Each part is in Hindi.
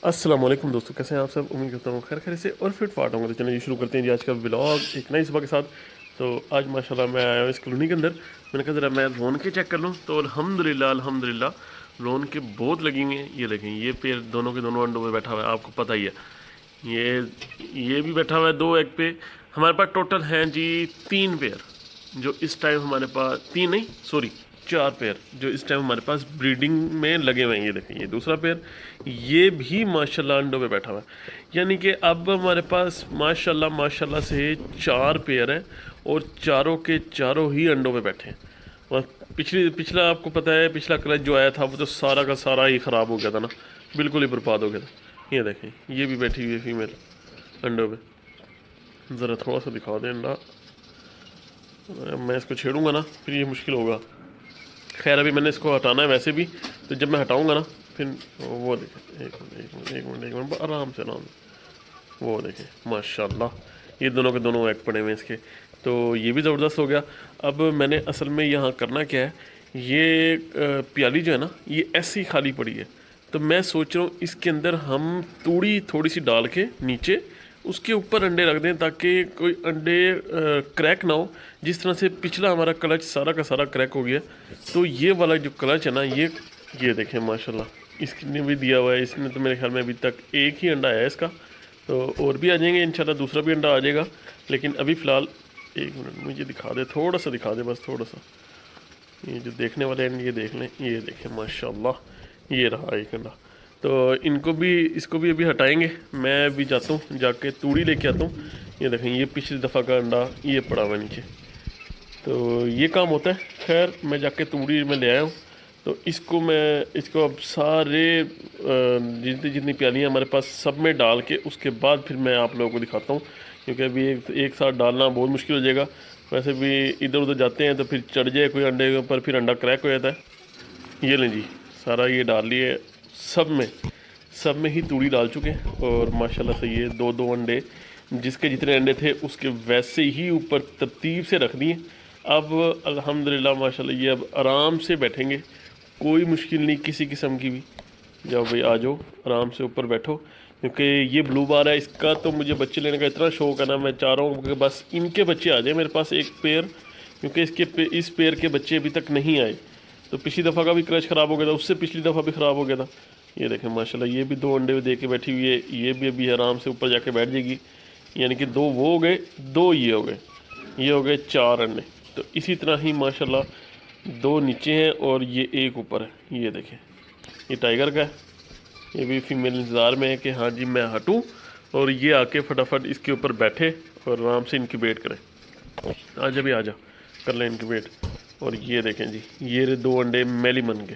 अस्सलाम वालेकुम दोस्तों, कैसे हैं आप सब। उम्मीद करता हूँ खैर खैर से और फिट फाट होंगे। तो चलिए शुरू करते हैं जी आज का व्लॉग एक नई सुबह के साथ। तो आज माशाल्लाह मैं आया हूँ इस कॉलोनी के अंदर। मैंने कहा ज़रा मैं रोन के चेक कर लूँ, तो अल्हम्दुलिल्लाह अल्हम्दुलिल्लाह रोन के बहुत लगी हुई हैं। ये देखें, ये पेड़ दोनों के दोनों अंडों में बैठा हुआ है, आपको पता ही है। ये भी बैठा हुआ है दो एग पे। हमारे पास टोटल हैं जी 3 पेयर, जो इस टाइम हमारे पास, तीन नहीं सॉरी 4 पेयर जो इस टाइम हमारे पास ब्रीडिंग में लगे हुए हैं। ये देखें, ये दूसरा पेयर, ये भी माशाल्लाह अंडों पे बैठा हुआ है। यानी कि अब हमारे पास माशाल्लाह माशाल्लाह से 4 पेयर हैं और चारों के चारों ही अंडों पे बैठे हैं। और पिछला आपको पता है, पिछला क्लच जो आया था वो तो सारा का सारा ही ख़राब हो गया था ना, बिल्कुल ही बर्बाद हो गया था। ये देखें, ये भी बैठी हुई है फीमेल अंडों पे। ज़रा थोड़ा सा दिखा दें अंडा। मैं इसको छेड़ूंगा ना फिर ये मुश्किल होगा। खैर अभी मैंने इसको हटाना है वैसे भी, तो जब मैं हटाऊंगा ना फिर वो देखें, एक मिनट आराम से वो देखें माशाल्लाह, ये दोनों के दोनों एग पड़े हुए हैं इसके। तो ये भी ज़बरदस्त हो गया। अब मैंने असल में यहाँ करना क्या है, ये प्याली जो है ना ये ऐसी ही खाली पड़ी है। तो मैं सोच रहा हूँ इसके अंदर हम तूड़ी थोड़ी सी डाल के नीचे उसके ऊपर अंडे रख दें, ताकि कोई अंडे क्रैक ना हो। जिस तरह से पिछला हमारा क्लच सारा का सारा क्रैक हो गया, तो ये वाला जो क्लच है ना, ये देखें माशाल्लाह इसने भी दिया हुआ है। इसने तो मेरे ख्याल में अभी तक एक ही अंडा है इसका, तो और भी आ जाएंगे इंशाल्लाह, दूसरा भी अंडा आ जाएगा। लेकिन अभी फ़िलहाल एक मिनट मुझे दिखा दे, थोड़ा सा दिखा दे, बस थोड़ा सा। ये जो देखने वाले हैं ये देख लें, ये देखें माशाल्लाह ये रहा एक अंडा। तो इसको भी अभी हटाएंगे। मैं भी जाता हूँ, जाके तूड़ी लेके आता हूँ। ये देखें, ये पिछली दफ़ा का अंडा ये पड़ा हुआ है नीचे। तो ये काम होता है। खैर मैं जाके तूड़ी में ले आया हूँ। तो इसको अब सारे जितनी जितनी प्यालियाँ हमारे पास सब में डाल के उसके बाद फिर मैं आप लोगों को दिखाता हूँ, क्योंकि अभी एक साथ डालना बहुत मुश्किल हो जाएगा। वैसे भी इधर उधर जाते हैं तो फिर चढ़ जाए कोई अंडे के ऊपर, फिर अंडा क्रैक हो जाता है। ये लें जी, सारा ये डाल लिए सब में ही तूड़ी डाल चुके हैं। और माशाल्लाह से ये दो दो अंडे, जिसके जितने अंडे थे उसके वैसे ही ऊपर तरतीब से रख दिए। अब अल्हम्दुलिल्लाह माशाल्लाह ये अब आराम से बैठेंगे, कोई मुश्किल नहीं किसी किस्म की भी। जाओ भाई आ जाओ, आराम से ऊपर बैठो। क्योंकि ये ब्लू बार है, इसका तो मुझे बच्चे लेने का इतना शौक है ना, मैं चाह रहा हूँ कि बस इनके बच्चे आ जाए मेरे पास एक पेयर। क्योंकि इस पेयर के बच्चे अभी तक नहीं आए। तो पिछली दफ़ा का भी क्रच ख़राब हो गया था, उससे पिछली दफ़ा भी ख़राब हो गया था। ये देखें माशाल्लाह, ये भी 2 अंडे दे के बैठी हुई है। ये भी अभी आराम से ऊपर जाके बैठ जाएगी। यानी कि 2 वो हो गए, 2 ये हो गए, ये हो गए 4 अंडे। तो इसी तरह ही माशाल्लाह 2 नीचे हैं और ये एक ऊपर है। ये देखें, ये टाइगर का है, ये भी फीमेल इंतज़ार में है कि हाँ जी मैं हटूँ और ये आके फटाफट इसके ऊपर बैठे और आराम से इनक्यूबेट करें। आजा भी आजा, कर लें इनक्यूबेट। और ये देखें जी, ये 2 अंडे मेलिमन के।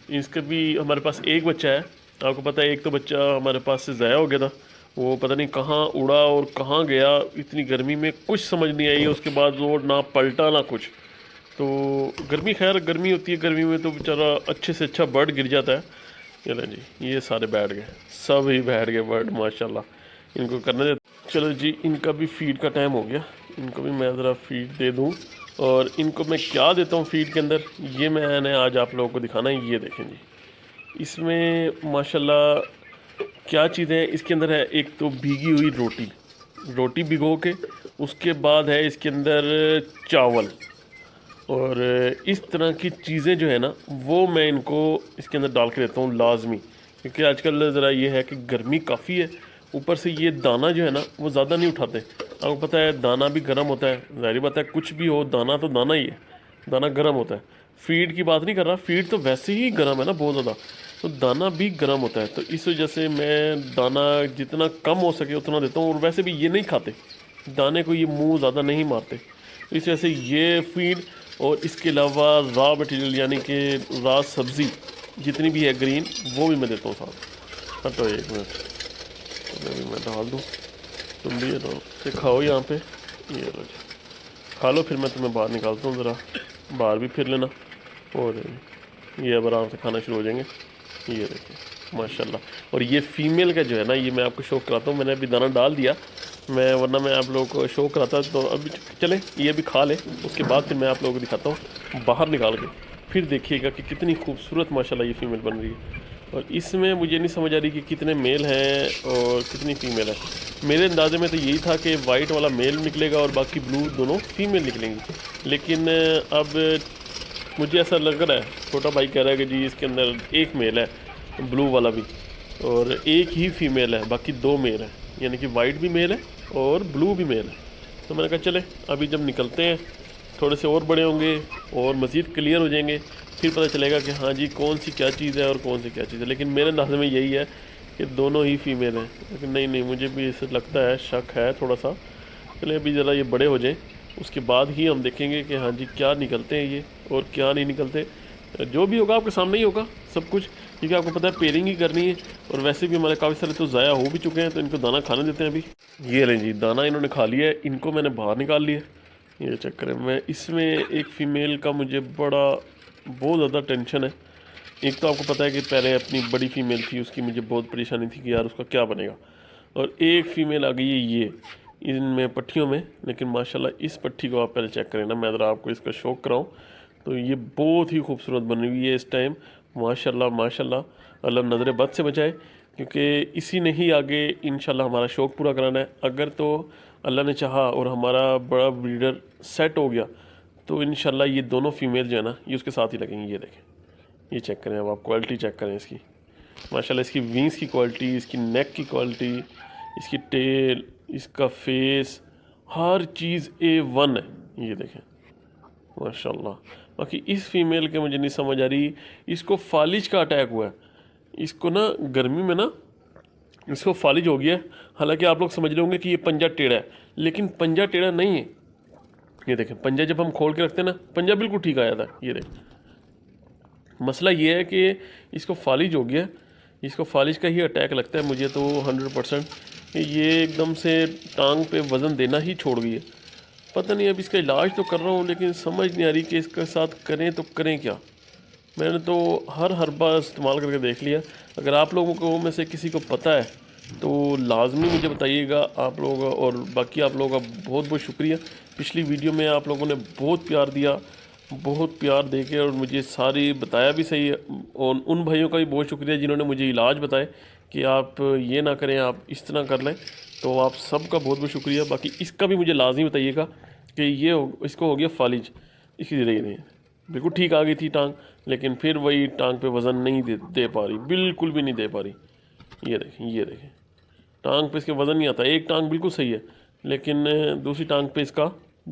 इसका भी हमारे पास एक बच्चा है। आपको पता है एक तो बच्चा हमारे पास से ज़ाया हो गया था, वो पता नहीं कहाँ उड़ा और कहाँ गया। इतनी गर्मी में कुछ समझ नहीं आई, उसके बाद वो ना पलटा ना कुछ। तो गर्मी, खैर गर्मी होती है, गर्मी में तो बेचारा अच्छे से अच्छा बर्ड गिर जाता है। चलो जी, ये सारे बैठ गए, सब ही बैठ गए बर्ड माशाल्लाह। इनको करने दे। चलो जी, इनका भी फीड का टाइम हो गया, इनको भी मैं ज़रा फीड दे दूँ। और इनको मैं क्या देता हूँ फीड के अंदर, ये मैंने आज आप लोगों को दिखाना है। ये देखें जी, इसमें माशाल्लाह क्या चीज़ें इसके अंदर है। एक तो भीगी हुई रोटी भिगो के, उसके बाद है इसके अंदर चावल। और इस तरह की चीज़ें जो है ना वो मैं इनको इसके अंदर डाल के देता हूँ लाजमी। क्योंकि आजकल ज़रा ये है कि गर्मी काफ़ी है, ऊपर से ये दाना जो है ना वो ज़्यादा नहीं उठाते। आपको पता है दाना भी गर्म होता है, ज़ाहिर बात है कुछ भी हो दाना तो दाना ही है, दाना गर्म होता है। फीड की बात नहीं कर रहा, फीड तो वैसे ही गर्म है ना बहुत ज़्यादा, तो दाना भी गर्म होता है। तो इस वजह से मैं दाना जितना कम हो सके उतना देता हूँ। और वैसे भी ये नहीं खाते दाने को, ये मुँह ज़्यादा नहीं मारते। तो इस वजह से ये फीड और इसके अलावा रॉ मटेरियल यानी कि रॉ सब्ज़ी जितनी भी है ग्रीन, वो भी मैं देता हूँ साथ। हाँ तो एक मिनट भी मैं डाल दूँ, तुम भी ये लो से खाओ यहाँ पे, ये लो जी खा लो, फिर मैं तुम्हें बाहर निकालता हूँ, ज़रा बाहर भी फिर लेना। और ये अब आराम से खाना शुरू हो जाएंगे। ये देखिए माशाल्लाह। और ये फीमेल का जो है ना, ये मैं आपको शो कराता हूँ। मैंने अभी दाना डाल दिया, मैं वरना मैं आप लोगों को शो कराता। तो अभी चले ये भी खा ले, उसके बाद फिर मैं आप लोगों को दिखाता हूँ बाहर निकाल के। फिर देखिएगा कि कितनी खूबसूरत माशाल्लाह ये फ़ीमेल बन रही है। और इसमें मुझे नहीं समझ आ रही कि कितने मेल हैं और कितनी फ़ीमेल है। मेरे अंदाजे में तो यही था कि वाइट वाला मेल निकलेगा और बाकी ब्लू दोनों फीमेल निकलेंगी, लेकिन अब मुझे ऐसा लग रहा है, छोटा भाई कह रहा है कि जी इसके अंदर एक मेल है ब्लू वाला भी और एक ही फीमेल है, बाकी 2 मेल है, यानी कि वाइट भी मेल है और ब्लू भी मेल है। तो मैंने कहा चले अभी जब निकलते हैं थोड़े से और बड़े होंगे और मज़ीद क्लियर हो जाएंगे, फिर पता चलेगा कि हाँ जी कौन सी क्या चीज़ है और कौन सी क्या चीज़ है। लेकिन मेरे अंदाज़े में यही है कि दोनों ही फीमेल हैं, लेकिन नहीं मुझे भी इससे लगता है, शक है थोड़ा सा। चलिए अभी ज़रा ये बड़े हो जाएं, उसके बाद ही हम देखेंगे कि हाँ जी क्या निकलते हैं ये और क्या नहीं निकलते। जो भी होगा आपके सामने ही होगा सब कुछ, क्योंकि आपको पता है पेयरिंग ही करनी है। और वैसे भी हमारे काफ़ी सारे तो ज़ाया हो भी चुके हैं, तो इनको दाना खाने देते हैं अभी। ये लें जी, दाना इन्होंने खा लिया है, इनको मैंने बाहर निकाल लिया। ये चेक करें, मैं इसमें एक फ़ीमेल का मुझे बहुत ज़्यादा टेंशन है। एक तो आपको पता है कि पहले अपनी बड़ी फ़ीमेल थी, उसकी मुझे बहुत परेशानी थी कि यार उसका क्या बनेगा, और एक फ़ीमेल आ गई है ये इनमें पट्टियों में। लेकिन माशाल्लाह इस पट्टी को आप पहले चेक करें ना, मैं ज़रा आपको इसका शौक कराऊँ तो ये बहुत ही खूबसूरत बनी हुई है इस टाइम, माशाल्लाह माशाल्लाह। अल्लाह नज़र बद से बचाए, क्योंकि इसी ने ही आगे इंशाल्लाह हमारा शौक़ पूरा कराना है। अगर तो अल्लाह ने चाहा और हमारा बड़ा ब्रीडर सेट हो गया तो इंशाल्लाह ये दोनों फीमेल जो है ना ये उसके साथ ही लगेंगी। ये देखें, ये चेक करें, अब आप क्वालिटी चेक करें इसकी, माशाल्लाह इसकी विंग्स की क्वालिटी, इसकी नेक की क्वालिटी, इसकी टेल, इसका फेस, हर चीज़ A1 है। ये देखें माशाल्लाह। बाकी इस फीमेल के मुझे नहीं समझ आ रही, इसको फालिज का अटैक हुआ है, इसको ना गर्मी में ना इसको फालिज हो गया है। हालांकि आप लोग समझ रहे होंगे कि ये पंजा टेढ़ा है, लेकिन पंजा टेढ़ा नहीं है। ये देखें, पंजा जब हम खोल के रखते हैं ना, पंजा बिल्कुल ठीक आया था। ये देखें, मसला ये है कि इसको फालिज हो गया, इसको फालिज का ही अटैक लगता है मुझे तो 100%। ये एकदम से टांग पे वज़न देना ही छोड़ गई है। पता नहीं, अब इसका इलाज तो कर रहा हूँ लेकिन समझ नहीं आ रही कि इसके साथ करें तो करें क्या। मैंने तो हर हर्बा इस्तेमाल करके देख लिया। अगर आप लोगों को में से किसी को पता है तो लाजमी मुझे बताइएगा आप लोग, और बाकी आप लोगों का बहुत बहुत शुक्रिया। पिछली वीडियो में आप लोगों ने बहुत प्यार दिया, बहुत प्यार दे के और मुझे सारी बताया भी सही है। और उन भाइयों का भी बहुत शुक्रिया जिन्होंने मुझे इलाज बताए कि आप ये ना करें, आप इस तरह कर लें। तो आप सबका बहुत बहुत शुक्रिया। बाकी इसका भी मुझे लाजमी बताइएगा कि ये इसको हो गया फालिज, इसकी रही नहीं, बिल्कुल ठीक आ गई थी टांग, लेकिन फिर वही टांग पे वज़न नहीं दे पा रही, बिल्कुल भी नहीं दे पा रही। ये देखें टांग पे इसके वज़न नहीं आता। एक टांग बिल्कुल सही है लेकिन दूसरी टांग पे इसका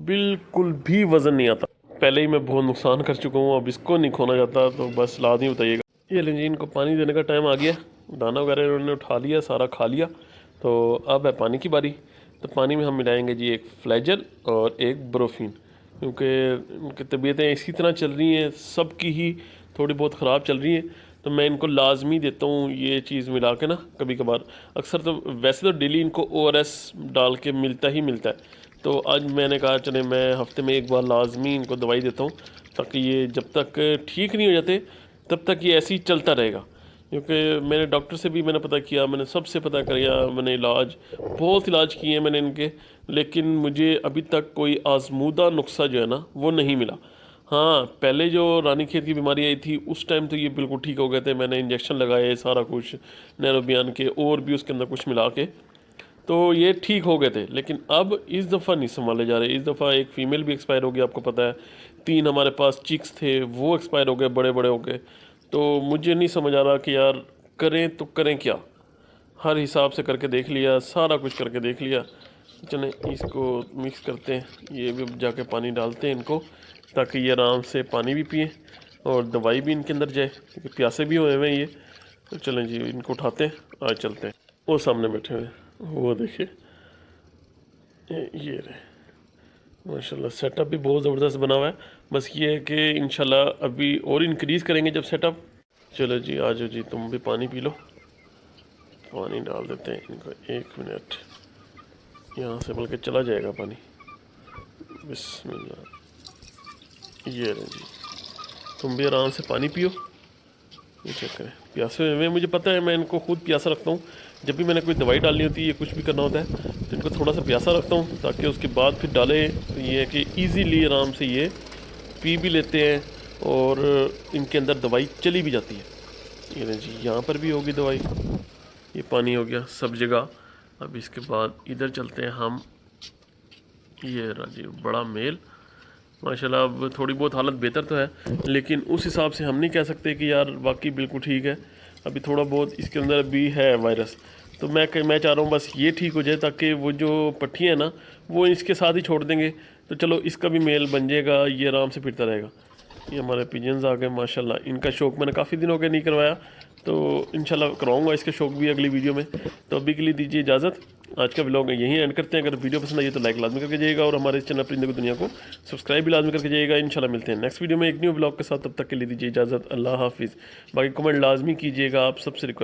बिल्कुल भी वज़न नहीं आता। पहले ही मैं बहुत नुकसान कर चुका हूँ, अब इसको नहीं खोना जाता। तो बस लाजमी बताइएगा। ये लेंगे, इनको पानी देने का टाइम आ गया, दाना वगैरह इन्होंने उठा लिया, सारा खा लिया। तो अब है पानी की बारी। तो पानी में हम मिलाएंगे जी एक फ्लैजल और एक ब्रोफिन, क्योंकि उनकी तबीयतें इसी तरह चल रही हैं, सबकी ही थोड़ी बहुत ख़राब चल रही हैं। तो मैं इनको लाजमी देता हूँ ये चीज़ मिला के ना, कभी कभार, अक्सर तो वैसे तो डेली इनको ORS डाल के मिलता ही मिलता है। तो आज मैंने कहा चले मैं हफ्ते में एक बार लाजमी इनको दवाई देता हूँ, ताकि ये जब तक ठीक नहीं हो जाते तब तक ये ऐसे ही चलता रहेगा। क्योंकि मैंने डॉक्टर से भी मैंने पता किया, मैंने सबसे पता किया, मैंने बहुत इलाज किए हैं मैंने इनके, लेकिन मुझे अभी तक कोई आजमूदा नुस्खा जो है ना वो नहीं मिला। हाँ, पहले जो रानीखेत की बीमारी आई थी उस टाइम तो ये बिल्कुल ठीक हो गए थे, मैंने इंजेक्शन लगाए सारा कुछ नैरोबियान के और भी उसके अंदर कुछ मिला के, तो ये ठीक हो गए थे। लेकिन अब इस दफ़ा नहीं संभाले जा रहे। इस दफ़ा एक फ़ीमेल भी एक्सपायर हो गई, आपको पता है। 3 हमारे पास चिक्स थे, वो एक्सपायर हो गए, बड़े बड़े हो गए। तो मुझे नहीं समझ आ रहा कि यार करें तो करें क्या। हर हिसाब से करके देख लिया, सारा कुछ करके देख लिया। चलें इसको मिक्स करते हैं, ये भी जाके पानी डालते हैं इनको, ताकि ये आराम से पानी भी पिए और दवाई भी इनके अंदर जाए, क्योंकि प्यासे भी हुए हैं ये। तो चलें जी इनको उठाते हैं, आज चलते हैं। वो सामने बैठे हुए हैं, वो देखिए, ये रहे। माशाल्लाह सेटअप भी बहुत ज़बरदस्त बना हुआ है। बस ये है कि इंशाल्लाह अभी और इंक्रीज़ करेंगे जब सेटअप। चलो जी आ जाओ जी, तुम भी पानी पी लो। पानी डाल देते हैं इनको, 1 मिनट, यहाँ से बल्कि चला जाएगा पानी। बिस्मिल्लाह, ये रहे जी, तुम भी आराम से पानी पियो। ये चेक करें, प्यासे हुए मुझे पता है, मैं इनको खुद प्यासा रखता हूँ। जब भी मैंने कोई दवाई डालनी होती है या कुछ भी करना होता है तो इनको थोड़ा सा प्यासा रखता हूँ, ताकि उसके बाद फिर डाले तो ये है कि ईज़िली आराम से ये पी भी लेते हैं और इनके अंदर दवाई चली भी जाती है। ये नहीं जी, यहाँ पर भी होगी दवाई। ये पानी हो गया सब जगह। अब इसके बाद इधर चलते हैं हम। ये रहा जी बड़ा मेल। माशाल्लाह अब थोड़ी बहुत हालत बेहतर तो है, लेकिन उस हिसाब से हम नहीं कह सकते कि यार वाकई बिल्कुल ठीक है। अभी थोड़ा बहुत इसके अंदर भी है वायरस। तो मैं चाह रहा हूँ बस ये ठीक हो जाए, ताकि वो जो पट्टी है ना वो इसके साथ ही छोड़ देंगे, तो चलो इसका भी मेल बन जाएगा, ये आराम से फिरता रहेगा। ये हमारे पिजन्स आ गए माशाल्लाह। इनका शौक मैंने काफ़ी दिन हो गए नहीं करवाया, तो इंशाल्लाह करवाऊंगा इसका शौक भी अगली वीडियो में। तो अभी के लिए दीजिए इजाज़त। आज का व्लॉग यहीं एंड करते हैं। अगर वीडियो पसंद आई तो लाइक लाजमी करके जाइएगा, और हमारे इस चैनल परिंदे की दुनिया को सब्सक्राइब भी लाजमी करके जाइएगा। इंशाल्लाह मिलते हैं नेक्स्ट वीडियो में एक न्यू व्लॉग के साथ। तब तक के लिए दीजिए इजाज़त। अल्लाह हाफिज़। बाकी कमेंट लाजमी कीजिएगा, आप सबसे रिक्वेस्ट।